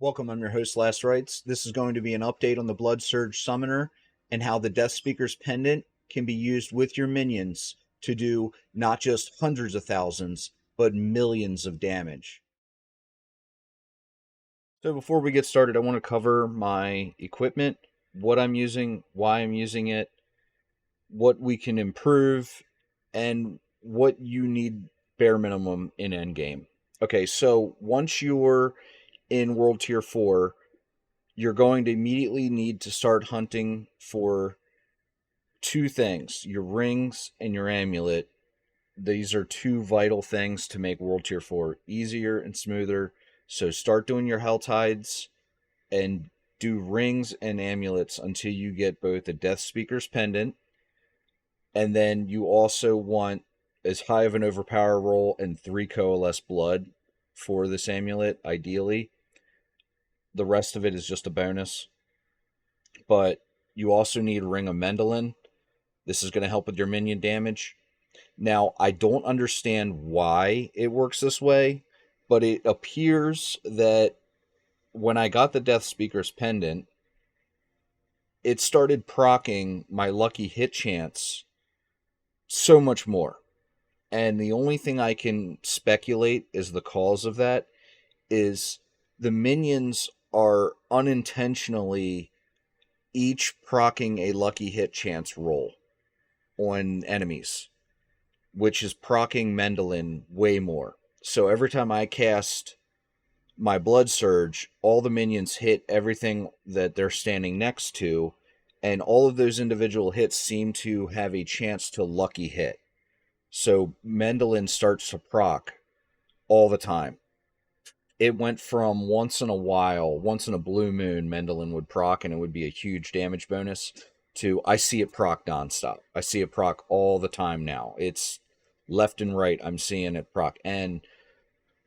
Welcome, I'm your host, Last Rites. This is going to be an update on the Blood Surge Summoner and how the Death Speaker's Pendant can be used with your minions to do not just hundreds of thousands, but millions of damage. So before we get started, I want to cover my equipment, what I'm using, why I'm using it, what we can improve, and what you need bare minimum in endgame. Okay, so once you're in World Tier 4, you're going to immediately need to start hunting for two things, your rings and your amulet. These are two vital things to make World Tier 4 easier and smoother. So start doing your Hell Tides and do rings and amulets until you get both the Death Speaker's Pendant, and then you also want as high of an overpower roll and 3 Coalesce Blood for this amulet, ideally. The rest of it is just a bonus. But you also need Ring of Mendelin. This is going to help with your minion damage. Now, I don't understand why it works this way, but it appears that when I got the Death Speaker's Pendant, it started proccing my lucky hit chance so much more. And the only thing I can speculate is the cause of that is the minions are unintentionally each proccing a lucky hit chance roll on enemies, which is proccing Mendelin way more. So every time I cast my Blood Surge, all the minions hit everything that they're standing next to, and all of those individual hits seem to have a chance to lucky hit. So Mendelin starts to proc all the time. It went from once in a while, once in a blue moon, Mendelin would proc and it would be a huge damage bonus, to I see it proc nonstop. I see it proc all the time now. It's left and right, I'm seeing it proc. And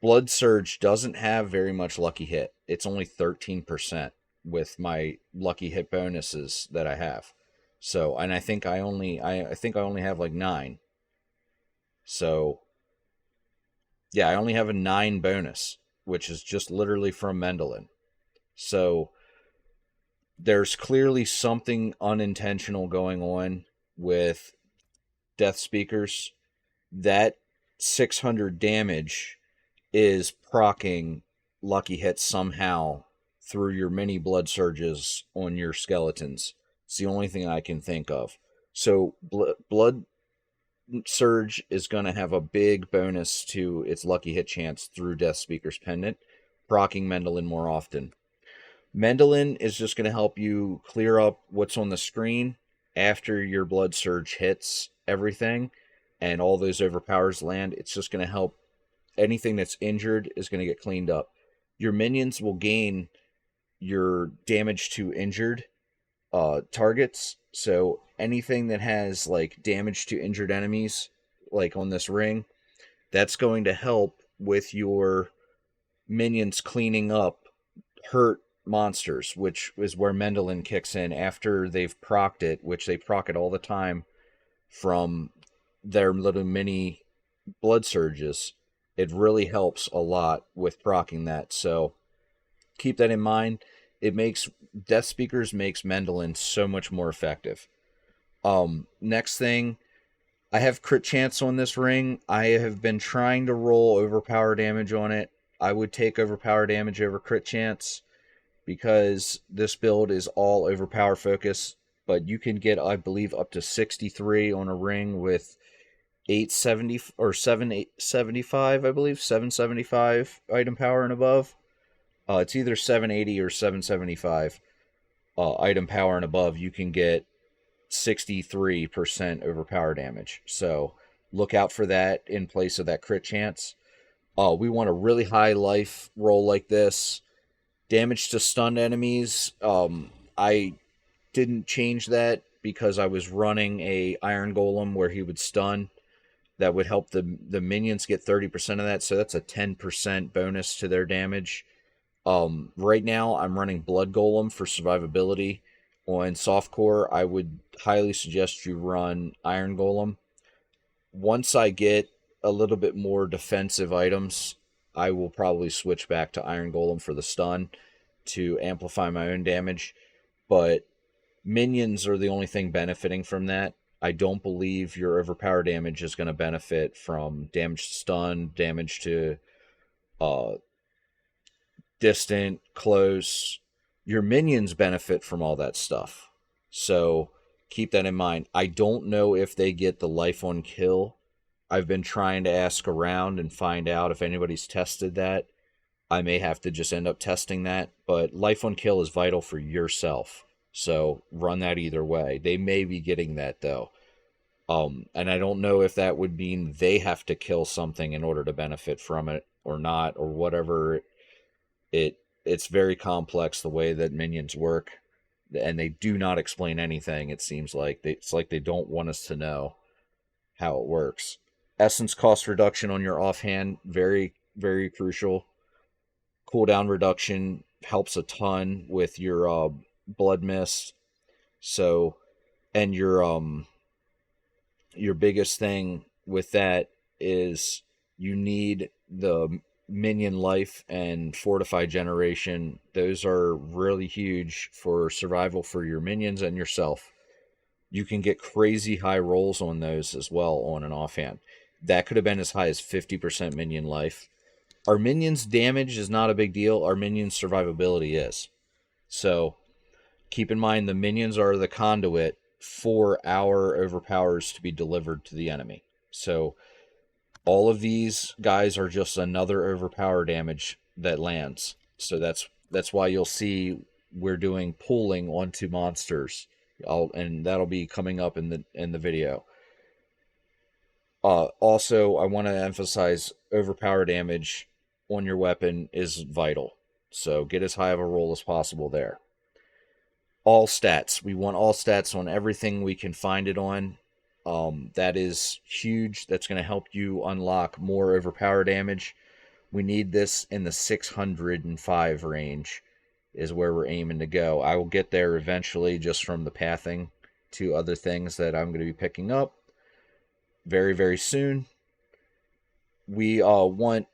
Blood Surge doesn't have very much lucky hit. It's only 13% with my lucky hit bonuses that I have. So, and I think I only have like 9. So, yeah, I only have a 9 bonus, which is just literally from Mendelin. So there's clearly something unintentional going on with Death Speakers. That 600 damage is proccing lucky hits somehow through your mini blood surges on your skeletons. It's the only thing I can think of. So blood surge is going to have a big bonus to its lucky hit chance through Death Speaker's Pendant, proccing Mendelin more often. Mendelin is just going to help you clear up what's on the screen after your Blood Surge hits everything and all those overpowers land. It's just going to help anything that's injured is going to get cleaned up. Your minions will gain your damage to injured targets. So anything that has like damage to injured enemies, like on this ring, that's going to help with your minions cleaning up hurt monsters, which is where Mendelin kicks in after they've procced it, which they proc it all the time from their little mini blood surges. It really helps a lot with proccing that. So keep that in mind. It makes Death Speakers makes Mendelin so much more effective. Next thing, I have crit chance on this ring. I have been trying to roll overpower damage on it. I would take overpower damage over crit chance because this build is all overpower focus, but you can get, I believe, up to 63 on a ring with 870 or 775, I believe, 775 item power and above. It's either 780 or 775 item power and above. You can get 63% overpower damage. So look out for that in place of that crit chance. We want a really high life roll like this. Damage to stunned enemies. I didn't change that because I was running a Iron Golem where he would stun. That would help the minions get 30% of that. So that's a 10% bonus to their damage. Right now, I'm running Blood Golem for survivability. On softcore, I would highly suggest you run Iron Golem. Once I get a little bit more defensive items, I will probably switch back to Iron Golem for the stun. to amplify my own damage, but minions are the only thing benefiting from that. I don't believe your overpower damage is going to benefit from damage to stun, damage to uh, distant, close. Your minions benefit from all that stuff. So keep that in mind. I don't know if they get the life on kill. I've been trying to ask around and find out if anybody's tested that. I may have to just end up testing that, but life on kill is vital for yourself. So run that either way. They may be getting that though. And I don't know if that would mean they have to kill something in order to benefit from it or not, or whatever. It's very complex the way that minions work, and they do not explain anything. It seems like it's like they don't want us to know how it works. Essence cost reduction on your offhand, very, very crucial. Cooldown reduction helps a ton with your blood mist. So, and your biggest thing with that is you need the minion life and fortify generation. Those are really huge for survival for your minions and yourself. You can get crazy high rolls on those as well on an offhand. That could have been as high as 50% minion life. Our minions' damage is not a big deal. Our minions' survivability is. So keep in mind the minions are the conduit for our overpowers to be delivered to the enemy. So all of these guys are just another overpower damage that lands. So that's why you'll see we're doing pulling onto monsters. And that'll be coming up in the video. Also, I want to emphasize overpower damage on your weapon is vital. So get as high of a roll as possible there. All stats. We want all stats on everything we can find it on. That is huge. That's going to help you unlock more overpower damage. We need this in the 605 range is where we're aiming to go. I will get there eventually just from the pathing to other things that I'm going to be picking up very, very soon. We want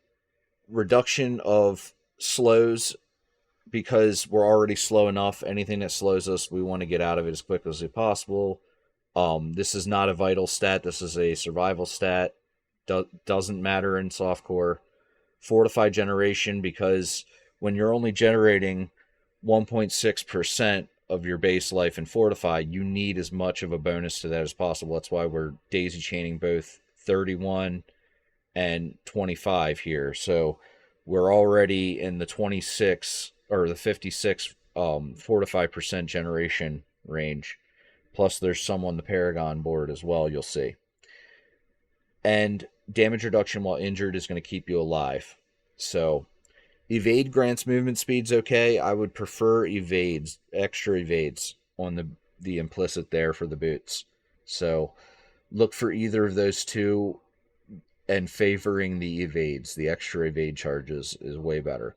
reduction of slows because we're already slow enough. Anything that slows us, we want to get out of it as quick as possible. This is not a vital stat. This is a survival stat. Doesn't matter in softcore. Fortify generation, because when you're only generating 1.6% of your base life in Fortify, you need as much of a bonus to that as possible. That's why we're daisy chaining both 31 and 25 here. So we're already in the 26 or the 56 Fortify% generation range. Plus there's some on the Paragon board as well, you'll see. And damage reduction while injured is going to keep you alive. So evade grants movement speeds okay. I would prefer evades, extra evades on the implicit there for the boots. So look for either of those two, and favoring the evades. The extra evade charges is way better.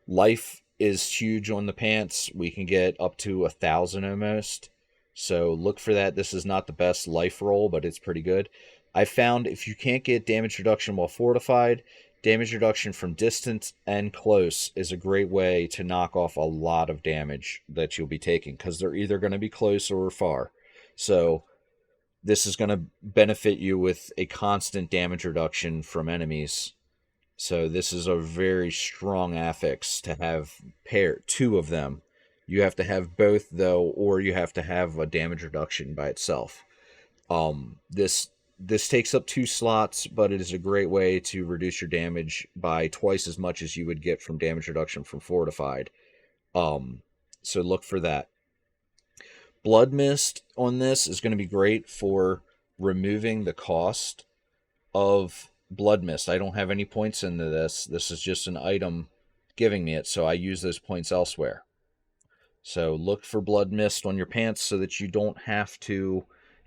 Life is huge on the pants. We can get up to 1,000 almost. So look for that. This is not the best life roll, but it's pretty good. I found if you can't get damage reduction while fortified, damage reduction from distance and close is a great way to knock off a lot of damage that you'll be taking, because they're either going to be close or far. So this is going to benefit you with a constant damage reduction from enemies. So this is a very strong affix to have two of them. You have to have both though, or you have to have a damage reduction by itself. This takes up 2 slots, but it is a great way to reduce your damage by twice as much as you would get from damage reduction from fortified. So look for that. Blood Mist on this is going to be great for removing the cost of Blood Mist. I don't have any points into this. This is just an item giving me it, so I use those points elsewhere. So look for Blood Mist on your pants so that you don't have to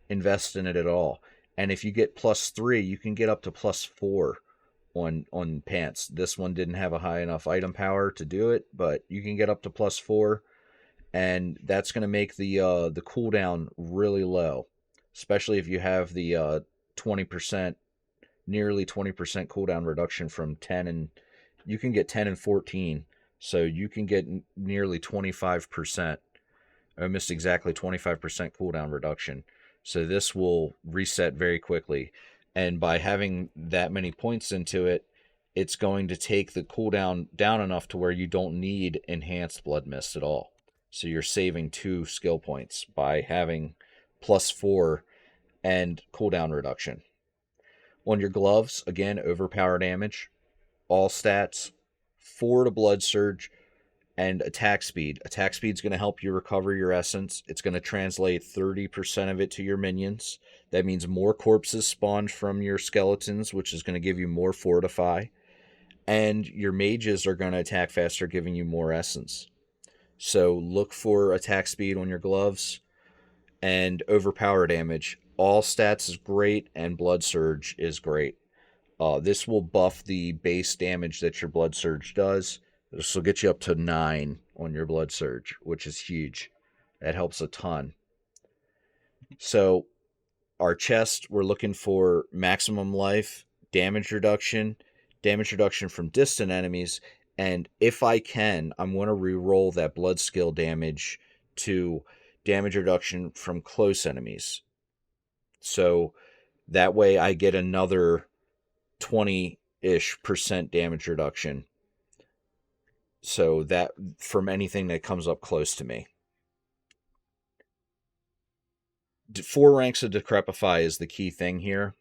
invest in it at all. And if you get +3, you can get up to +4 on pants. This one didn't have a high enough item power to do it, but you can get up to +4. And that's going to make the cooldown really low, especially if you have the 20%, nearly 20% cooldown reduction from 10, and you can get 10 and 14. So you can get nearly 25%, almost exactly 25% cooldown reduction. So this will reset very quickly. And by having that many points into it, it's going to take the cooldown down enough to where you don't need enhanced blood mist at all. So you're saving 2 skill points by having +4 and cooldown reduction. On your gloves, again, overpower damage, all stats, 4 to blood surge, and attack speed. Attack speed is going to help you recover your essence. It's going to translate 30% of it to your minions. That means more corpses spawned from your skeletons, which is going to give you more fortify. And your mages are going to attack faster, giving you more essence. So look for attack speed on your gloves and overpower damage. All stats is great, and blood surge is great. This will buff the base damage that your blood surge does. This will get you up to 9 on your blood surge, which is huge. That helps a ton. So our chest, we're looking for maximum life, damage reduction from distant enemies, and if I can, I'm going to re-roll that blood skill damage to damage reduction from close enemies. So that way I get another 20-ish% damage reduction. So that from anything that comes up close to me. 4 ranks of Decrepify is the key thing here.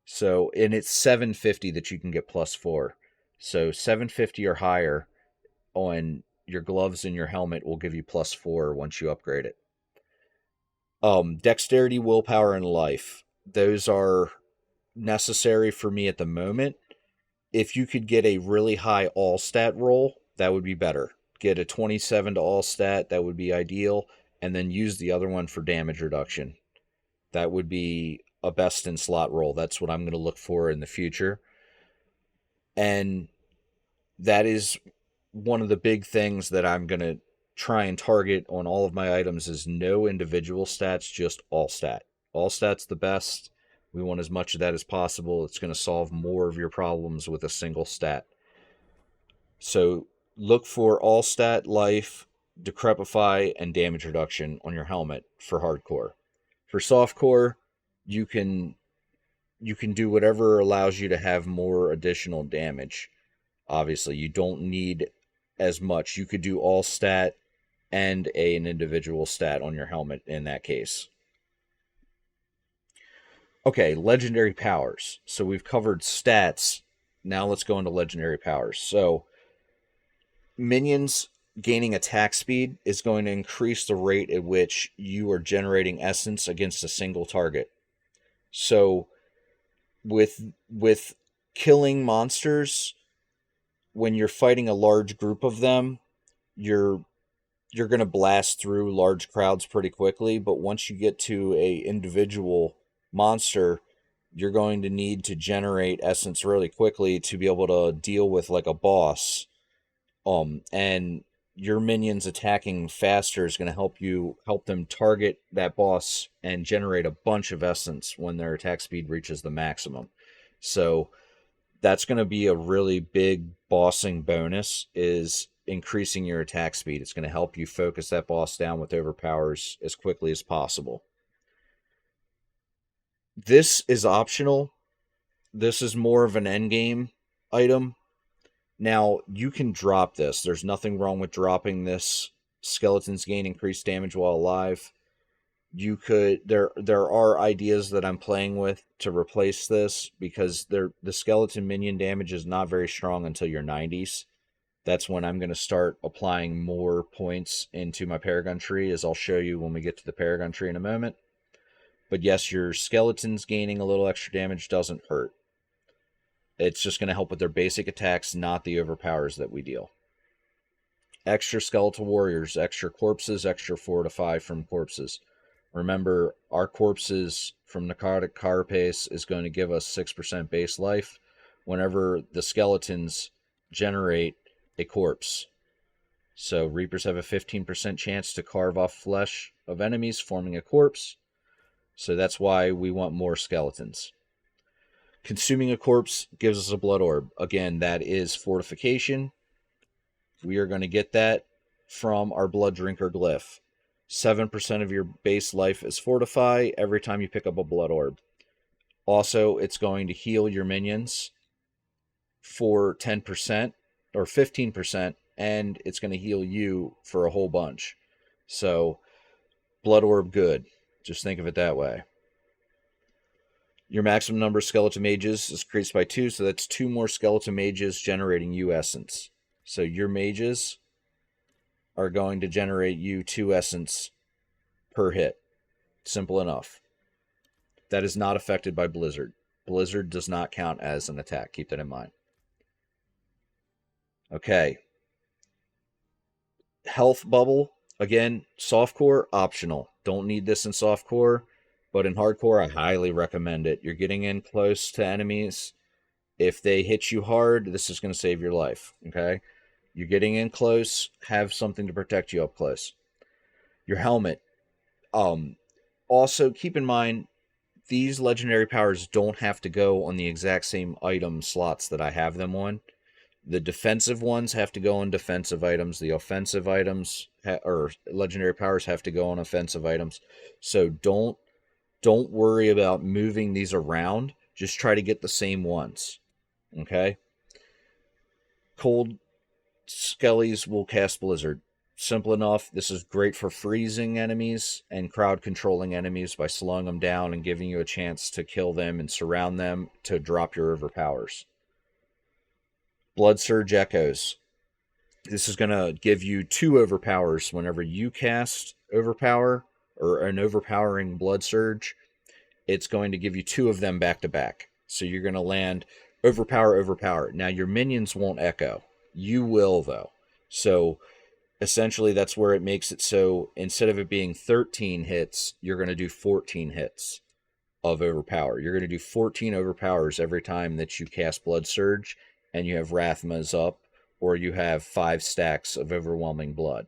So, and it's 750 that you can get +4. So 750 or higher on your gloves and your helmet will give you +4 once you upgrade it. Dexterity, willpower, and life. Those are necessary for me at the moment. If you could get a really high all stat roll, that would be better. Get a 27 to all stat, that would be ideal, and then use the other one for damage reduction. That would be a best in slot roll. That's what I'm going to look for in the future. And that is one of the big things that I'm going to try and target on all of my items is no individual stats, just all stat. All stats the best. We want as much of that as possible. It's going to solve more of your problems with a single stat. So look for all stat, life, decrepify, and damage reduction on your helmet for hardcore. For softcore, you can do whatever allows you to have more additional damage. Obviously, you don't need as much. You could do all stat and an individual stat on your helmet in that case. Okay, legendary powers. So we've covered stats. Now let's go into legendary powers. So minions gaining attack speed is going to increase the rate at which you are generating essence against a single target. So with killing monsters, when you're fighting a large group of them, you're going to blast through large crowds pretty quickly, but once you get to a individual monster, you're going to need to generate essence really quickly to be able to deal with like a boss. And your minions attacking faster is going to help them target that boss and generate a bunch of essence when their attack speed reaches the maximum. So that's going to be a really big bossing bonus, is increasing your attack speed. It's going to help you focus that boss down with overpowers as quickly as possible. This is optional. This is more of an endgame item. Now, you can drop this. There's nothing wrong with dropping this. Skeletons gain increased damage while alive. You could there are ideas that I'm playing with to replace this, because the skeleton minion damage is not very strong until your 90s. That's when I'm going to start applying more points into my Paragon tree, as I'll show you when we get to the Paragon tree in a moment. But yes, your skeletons gaining a little extra damage doesn't hurt. It's just going to help with their basic attacks, not the overpowers that we deal. Extra skeletal warriors, extra corpses, extra fortify from corpses. Remember, our corpses from Necrotic Carapace is going to give us 6% base life whenever the skeletons generate a corpse. So Reapers have a 15% chance to carve off flesh of enemies, forming a corpse. So that's why we want more skeletons. Consuming a corpse gives us a blood orb. Again, that is fortification. We are going to get that from our Blood Drinker Glyph. 7% of your base life is Fortify every time you pick up a Blood Orb. Also, it's going to heal your minions for 10% or 15%, and it's going to heal you for a whole bunch. So, Blood Orb good. Just think of it that way. Your maximum number of skeleton mages is increased by 2, so that's 2 more skeleton mages generating you essence. So your mages are going to generate you 2 essence per hit. Simple enough. That is not affected by Blizzard. Blizzard does not count as an attack. Keep that in mind. Okay. Health bubble. Again, softcore, optional. Don't need this in softcore, but in hardcore, I highly recommend it. You're getting in close to enemies. If they hit you hard, this is going to save your life. Okay? You're getting in close. Have something to protect you up close. Your helmet. Also, keep in mind, these legendary powers don't have to go on the exact same item slots that I have them on. The defensive ones have to go on defensive items. The offensive items or legendary powers have to go on offensive items. So don't worry about moving these around. Just try to get the same ones. Okay? Cold Skellies will cast Blizzard. Simple enough. This is great for freezing enemies and crowd controlling enemies by slowing them down and giving you a chance to kill them and surround them to drop your overpowers. Blood Surge Echoes. This is going to give you 2 overpowers whenever you cast overpower or an overpowering Blood Surge. It's going to give you 2 of them back to back. So you're going to land overpower. Now your minions won't echo. You will though. So essentially that's where it makes it so instead of it being 13 hits, you're going to do 14 hits of overpower. You're going to do 14 overpowers every time that you cast Blood Surge and you have Rathmas up, or you have 5 stacks of Overwhelming Blood.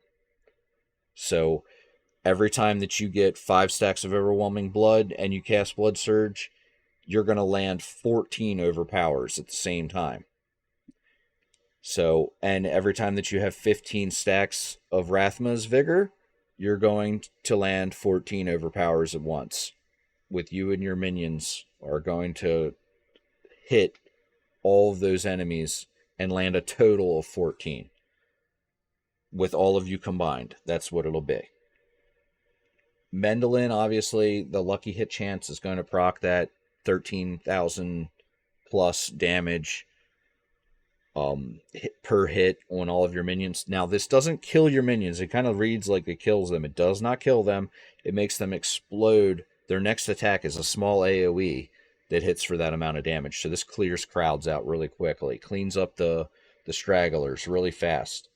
So every time that you get 5 stacks of Overwhelming Blood and you cast Blood Surge, you're going to land 14 overpowers at the same time. So, and every time that you have 15 stacks of Rathma's Vigor, you're going to land 14 overpowers at once. With you and your minions are going to hit all of those enemies and land a total of 14. With all of you combined, that's what it'll be. Mendelin, obviously, the lucky hit chance is going to proc that 13,000 plus damage per hit on all of your minions. Now, this doesn't kill your minions. It kind of reads like it kills them. It does not kill them. It makes them explode. Their next attack is a small AoE that hits for that amount of damage. So this clears crowds out really quickly. Cleans up the stragglers really fast.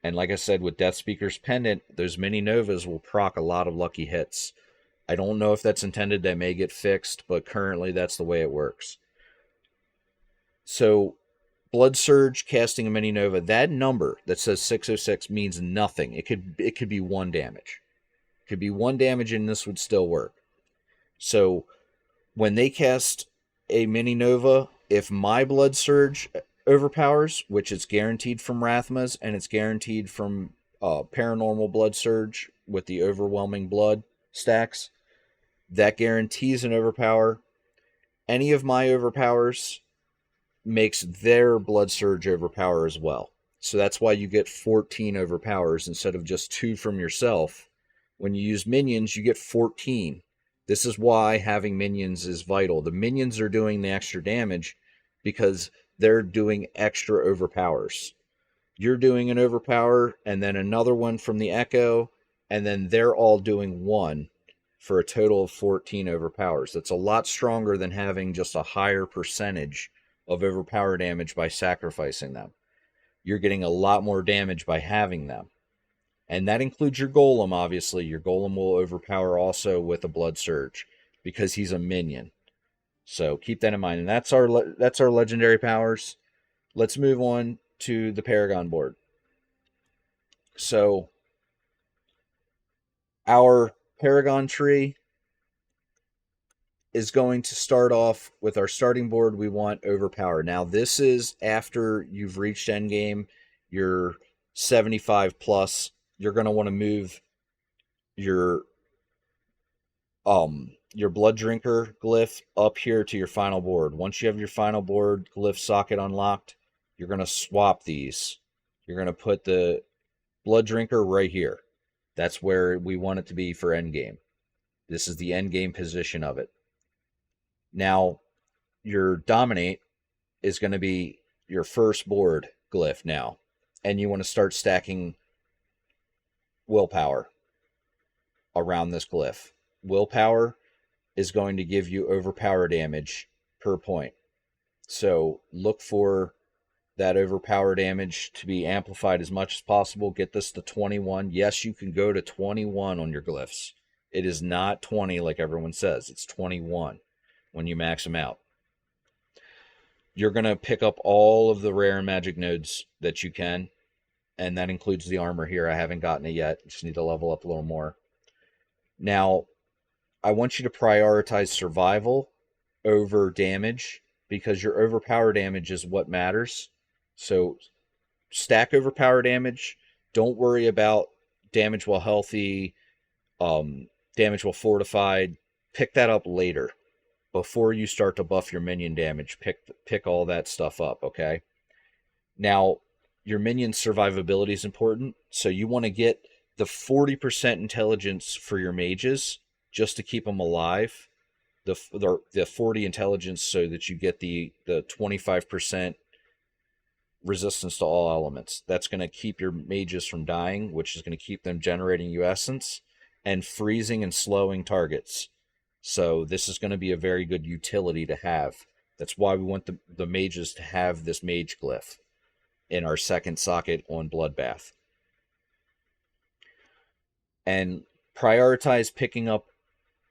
And like I said, with Death Speaker's Pendant, those mini Novas will proc a lot of lucky hits. I don't know if that's intended. That may get fixed, but currently that's the way it works. So Blood Surge casting a mini Nova, that number that says 606 means nothing. It could be 1 damage. It could be 1 damage and this would still work. So when they cast a mini Nova, if my Blood Surge overpowers, which is guaranteed from Rathmas and it's guaranteed from Paranormal Blood Surge with the Overwhelming Blood stacks, that guarantees an overpower. Any of my overpowers makes their Blood Surge overpower as well. So that's why you get 14 overpowers instead of just 2 from yourself. When you use minions, you get 14. This is why having minions is vital. The minions are doing the extra damage because they're doing extra overpowers. You're doing an overpower and then another one from the Echo, and then they're all doing 1 for a total of 14 overpowers. That's a lot stronger than having just a higher percentage of overpower damage by sacrificing them. You're getting a lot more damage by having them. And that includes your Golem, obviously. Your Golem will overpower also with a Blood Surge because he's a minion. So keep that in mind. And that's our legendary powers. Let's move on to the Paragon board. So our Paragon tree is going to start off with our starting board. We want overpower. Now, this is after you've reached endgame. You're 75 plus, you're going to want to move your your blood drinker glyph up here to your final board. Once you have your final board glyph socket unlocked, you're going to swap these. You're going to put the blood drinker right here. That's where we want it to be for endgame. This is the endgame position of it. Now, your dominate is going to be your first board glyph now. And you want to start stacking willpower around this glyph. Willpower is going to give you overpower damage per point. So look for that overpower damage to be amplified as much as possible. Get this to 21. Yes, you can go to 21 on your glyphs. It is not 20 like everyone says. It's 21 when you max them out. You're going to pick up all of the rare and magic nodes that you can, and that includes the armor here. I haven't gotten it yet. Just need to level up a little more. Now, I want you to prioritize survival over damage, because your overpower damage is what matters. So stack overpower damage. Don't worry about damage while healthy, damage while fortified. Pick that up later. Before you start to buff your minion damage, pick all that stuff up, okay? Now, your minion survivability is important, so you want to get the 40% intelligence for your mages just to keep them alive. The 40 intelligence so that you get the 25% resistance to all elements. That's going to keep your mages from dying, which is going to keep them generating you essence, and freezing and slowing targets. So this is going to be a very good utility to have. That's why we want the mages to have this mage glyph in our second socket on Bloodbath. And prioritize picking up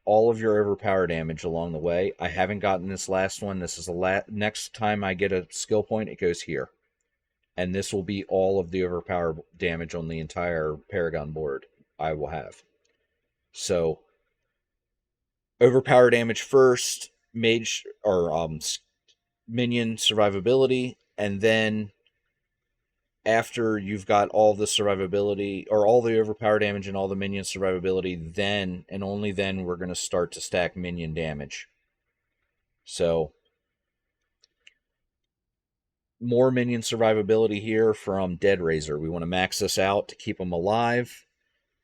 all of your overpower damage along the way. I haven't gotten this last one. This is the next time I get a skill point, it goes here. And this will be all of the overpower damage on the entire Paragon board I will have. So overpower damage first, mage or minion survivability, and then after you've got all the survivability or all the overpower damage and all the minion survivability, then and only then we're going to start to stack minion damage. So more minion survivability here from Dead Razor. We want to max this out to keep them alive,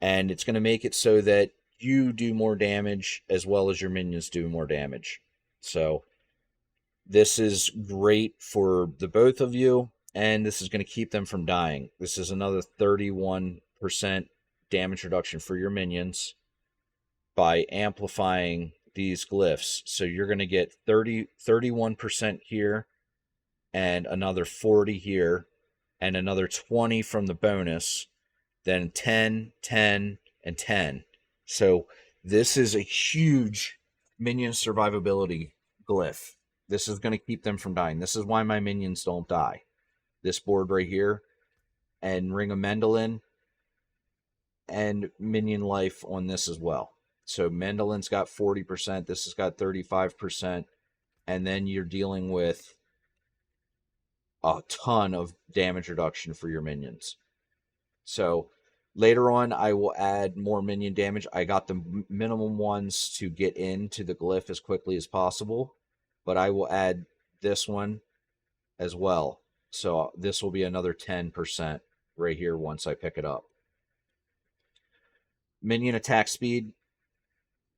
and it's going to make it so that you do more damage as well as your minions do more damage. So this is great for the both of you, and this is going to keep them from dying. This is another 31% damage reduction for your minions by amplifying these glyphs. So you're going to get 31% here, and another 40 here, and another 20 from the bonus, then 10, 10, and 10. So this is a huge minion survivability glyph. This is going to keep them from dying. This is why my minions don't die. This board right here, and Ring of Mendelin, and minion life on this as well. So Mendelin's got 40%, this has got 35%, and then you're dealing with a ton of damage reduction for your minions. So later on, I will add more minion damage. I got the minimum ones to get into the glyph as quickly as possible, but I will add this one as well. So this will be another 10% right here once I pick it up. Minion attack speed,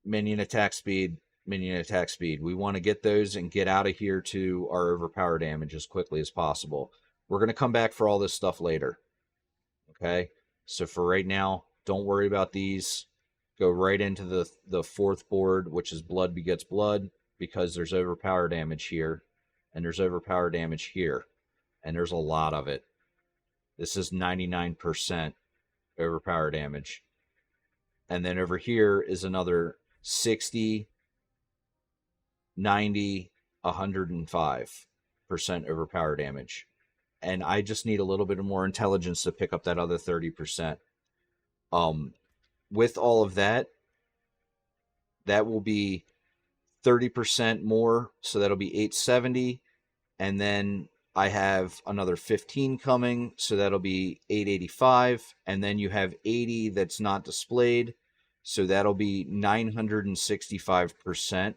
minion attack speed, minion attack speed. We want to get those and get out of here to our overpower damage as quickly as possible. We're going to come back for all this stuff later. Okay? So for right now, don't worry about these. Go right into the fourth board, which is Blood Begets Blood, because there's overpower damage here, and there's overpower damage here, and there's a lot of it. This is 99% overpower damage. And then over here is another 60, 90, 105% overpower damage. And I just need a little bit more intelligence to pick up that other 30%. With all of that, that will be 30% more, so that'll be 870, and then I have another 15 coming, so that'll be 885, and then you have 80 that's not displayed, so that'll be 965%,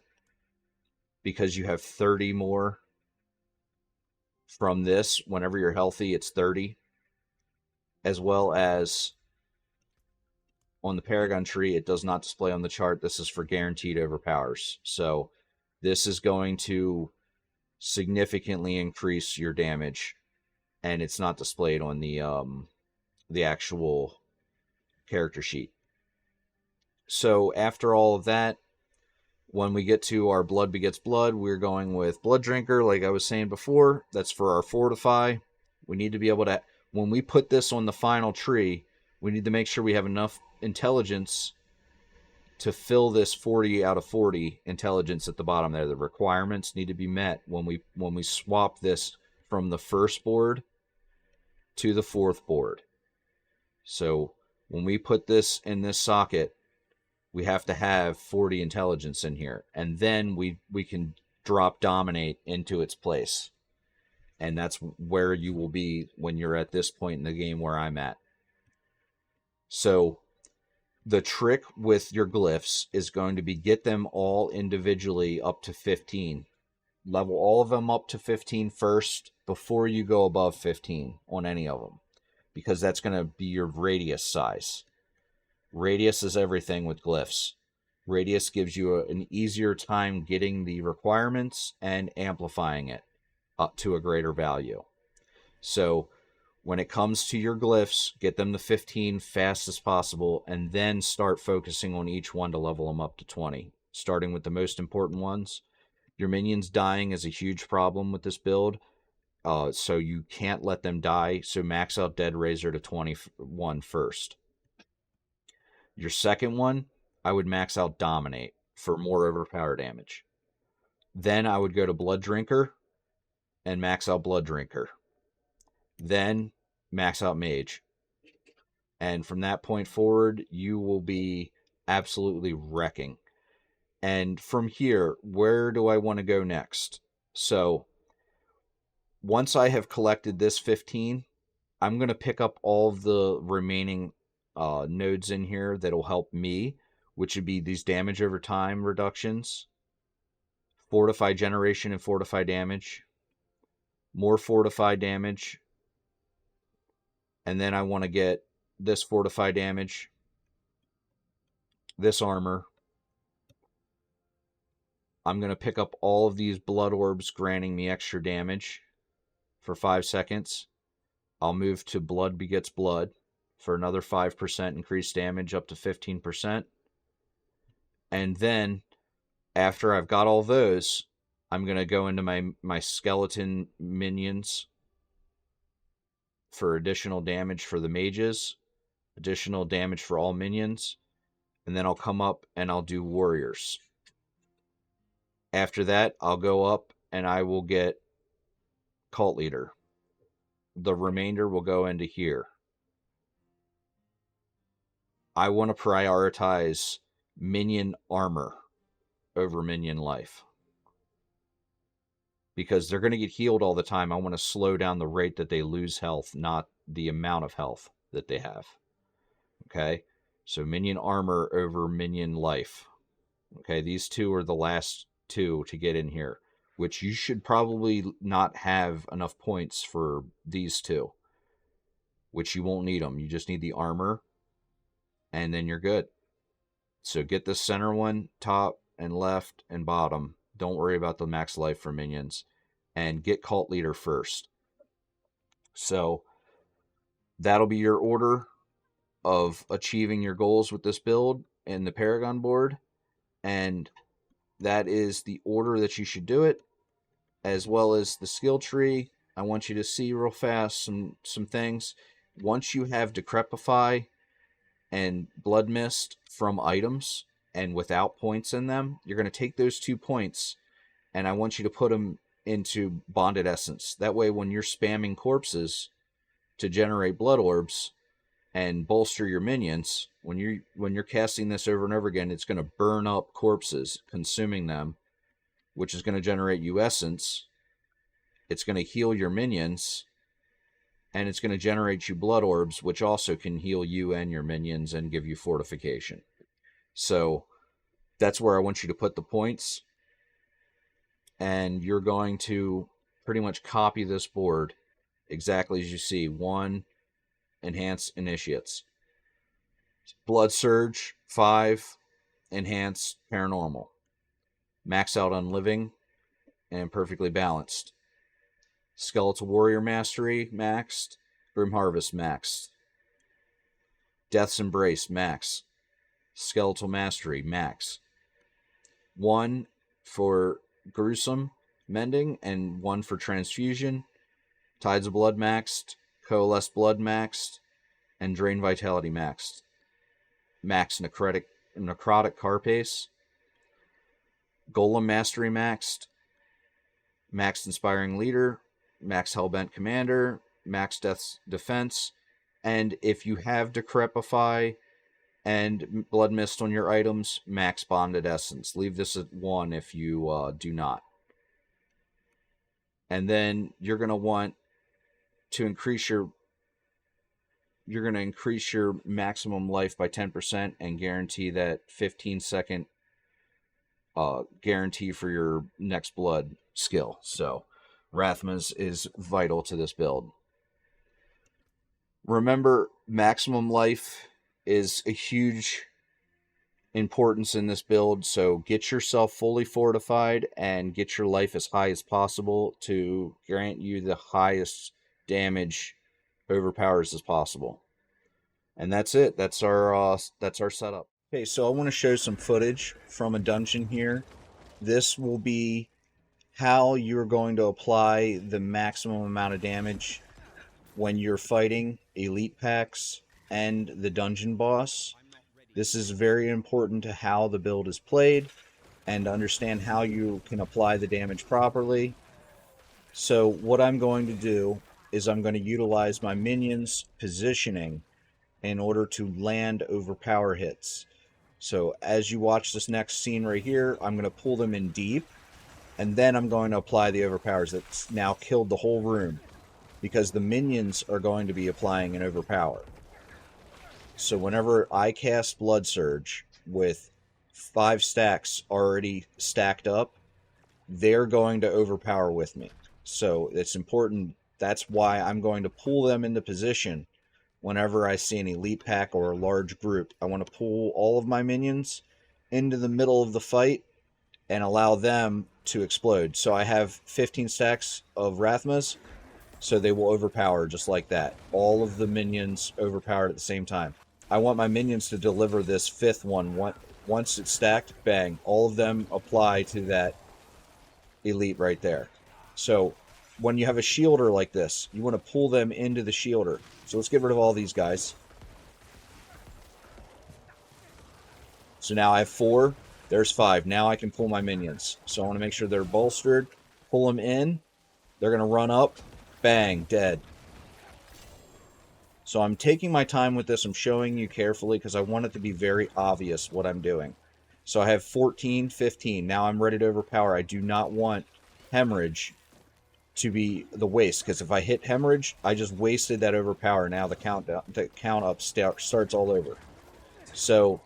because you have 30 more from this. Whenever you're healthy, it's 30, as well as on the Paragon tree, it does not display on the chart. This is for guaranteed overpowers. So this is going to significantly increase your damage, and it's not displayed on the actual character sheet. So after all of that, when we get to our blood begets blood, we're going with Blood Drinker, like I was saying before. That's for our fortify. We need to be able to, when we put this on the final tree, we need to make sure we have enough intelligence to fill this 40 out of 40 intelligence at the bottom there. The requirements need to be met when we swap this from the first board to the fourth board. So when we put this in this socket, we have to have 40 intelligence in here, and then we can drop Dominate into its place. And that's where you will be when you're at this point in the game where I'm at. So the trick with your glyphs is going to be get them all individually up to 15. Level all of them up to 15 first before you go above 15 on any of them, because that's going to be your radius size. Radius is everything with glyphs. Radius gives you an easier time getting the requirements and amplifying it up to a greater value. So when it comes to your glyphs, get them to 15 fast as possible, and then start focusing on each one to level them up to 20, starting with the most important ones. Your minions dying is a huge problem with this build, so you can't let them die, so max out Dead Razor to 21 first. Your second one, I would max out Dominate for more overpower damage. Then I would go to Blood Drinker and max out Blood Drinker. Then max out Mage. And from that point forward, you will be absolutely wrecking. And from here, where do I want to go next? So once I have collected this 15, I'm going to pick up all of the remaining nodes in here that'll help me, which would be these damage over time reductions, fortify generation and fortify damage, more fortify damage, and then I want to get this fortify damage, this armor. I'm going to pick up all of these blood orbs granting me extra damage for 5 seconds. I'll move to Blood Begets Blood for another 5% increased damage up to 15%. And then after I've got all those, I'm going to go into my skeleton minions for additional damage for the mages, additional damage for all minions, and then I'll come up and I'll do warriors. After that, I'll go up and I will get Cult Leader. The remainder will go into here. I want to prioritize minion armor over minion life, because they're going to get healed all the time. I want to slow down the rate that they lose health, not the amount of health that they have. Okay, so minion armor over minion life. Okay, these two are the last two to get in here, which you should probably not have enough points for these two, which you won't need them. You just need the armor, and then you're good. So get the center one, top and left and bottom. Don't worry about the max life for minions, and get Cult Leader first. So that'll be your order of achieving your goals with this build in the Paragon board, and that is the order that you should do it, as well as the skill tree. I want you to see real fast some things. Once you have Decrepify and Blood Mist from items and without points in them, you're going to take those 2 points, and I want you to put them into Bonded Essence. That way, when you're spamming corpses to generate blood orbs and bolster your minions, when you're casting this over and over again, it's going to burn up corpses, consuming them, which is going to generate you essence, it's going to heal your minions, and it's going to generate you blood orbs, which also can heal you and your minions and give you fortification. So that's where I want you to put the points, and you're going to pretty much copy this board exactly as you see. 1, enhance initiates. Blood Surge, 5, enhance paranormal. Max out on living and perfectly balanced. Skeletal Warrior Mastery, maxed. Grim Harvest, maxed. Death's Embrace, max. Skeletal Mastery, max. 1 for Gruesome Mending and 1 for Transfusion. Tides of Blood maxed. Coalesce Blood maxed. And Drain Vitality maxed. Max Necrotic Carapace. Golem Mastery maxed. Max Inspiring Leader. Max Hellbent Commander. Max Death's Defense. And if you have Decrepify and Blood Mist on your items, max Bonded Essence. Leave this at 1 if you do not. And then you're going to want to increase your maximum life by 10% and guarantee that 15-second guarantee for your next blood skill. So Rathma's is vital to this build. Remember, maximum life is a huge importance in this build, so get yourself fully fortified and get your life as high as possible to grant you the highest damage overpowers as possible. And that's it. That's our setup. Okay, so I want to show some footage from a dungeon here. This will be how you're going to apply the maximum amount of damage when you're fighting elite packs and the dungeon boss. This is very important to how the build is played and to understand how you can apply the damage properly. So what I'm going to do is I'm going to utilize my minions' positioning in order to land overpower hits. So as you watch this next scene right here, I'm going to pull them in deep, and then I'm going to apply the overpowers. That's now killed the whole room, because the minions are going to be applying an overpower. So whenever I cast Blood Surge with 5 stacks already stacked up, they're going to overpower with me. So it's important. That's why I'm going to pull them into position whenever I see an elite pack or a large group. I want to pull all of my minions into the middle of the fight and allow them to explode. So I have 15 stacks of Rathmas, so they will overpower just like that. All of the minions overpowered at the same time. I want my minions to deliver this 5th one. Once it's stacked, bang, all of them apply to that elite right there. So when you have a shielder like this, you want to pull them into the shielder. So let's get rid of all these guys. So now I have 4. There's 5. Now I can pull my minions. So I want to make sure they're bolstered. Pull them in. They're going to run up. Bang. Dead. So I'm taking my time with this. I'm showing you carefully because I want it to be very obvious what I'm doing. So I have 14, 15. Now I'm ready to overpower. I do not want hemorrhage to be the waste, because if I hit hemorrhage, I just wasted that overpower. Now the count up starts all over. So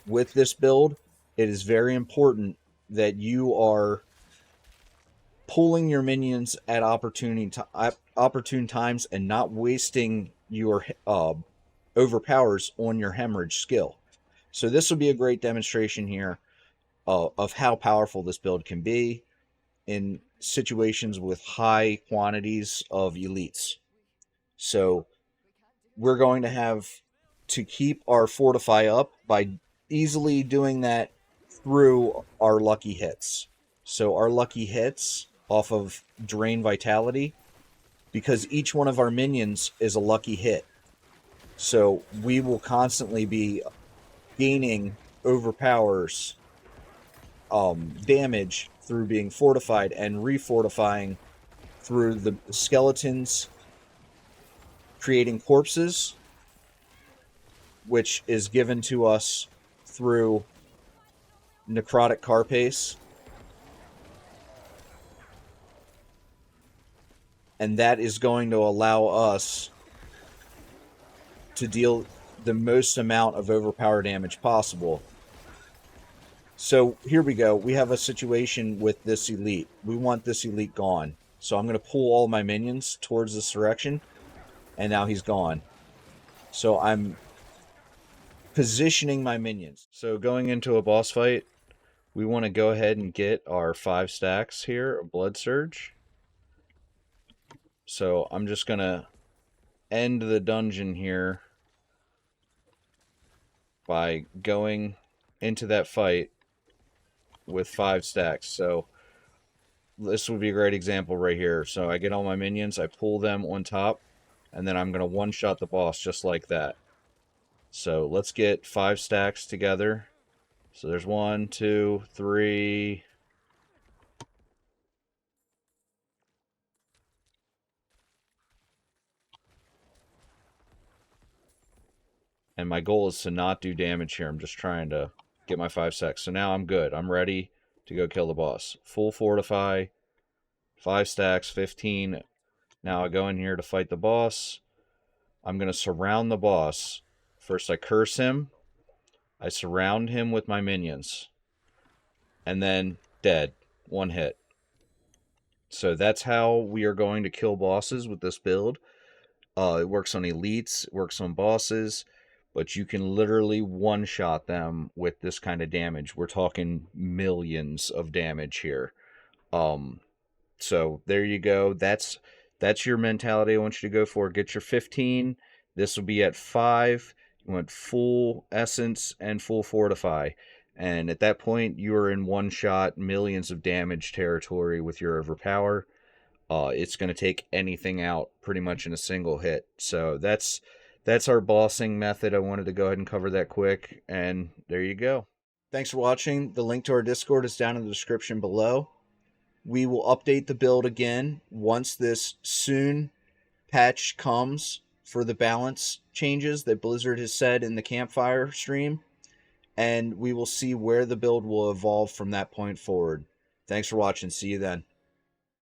with this build, it is very important that you are pulling your minions at opportune times and not wasting your overpowers on your hemorrhage skill. So this will be a great demonstration here of how powerful this build can be in situations with high quantities of elites. So we're going to have to keep our fortify up by easily doing that through our lucky hits. So our lucky hits off of Drain Vitality, because each one of our minions is a lucky hit. So we will constantly be gaining overpowers damage through being fortified and refortifying through the skeletons creating corpses, which is given to us through Necrotic Carapace. and that is going to allow us to deal the most amount of overpower damage possible. So here we go. We have a situation with this elite. We want this elite gone. So I'm going to pull all my minions towards this direction, and now he's gone. So I'm positioning my minions. So going into a boss fight, we want to go ahead and get our 5 stacks here of Blood Surge. So I'm just going to end the dungeon here by going into that fight with 5 stacks. So this would be a great example right here. So I get all my minions, I pull them on top, and then I'm going to one-shot the boss just like that. So let's get 5 stacks together. So there's 1, 2, 3. And my goal is to not do damage here. I'm just trying to get my 5 stacks. So now I'm good. I'm ready to go kill the boss. Full fortify, 5 stacks, 15. Now I go in here to fight the boss. I'm going to surround the boss. First I curse him. I surround him with my minions. And then dead. 1 hit. So that's how we are going to kill bosses with this build. It works on elites, it works on bosses, but you can literally one-shot them with this kind of damage. We're talking millions of damage here. So there you go. That's your mentality I want you to go for. Get your 15. This will be at 5. You want full essence and full fortify. And at that point, you are in one-shot millions of damage territory with your overpower. It's going to take anything out pretty much in a single hit. So that's our bossing method. I wanted to go ahead and cover that quick, and there you go. Thanks for watching. The link to our Discord is down in the description below. We will update the build again once this soon patch comes for the balance changes that Blizzard has said in the campfire stream, and we will see where the build will evolve from that point forward. Thanks for watching. See you then.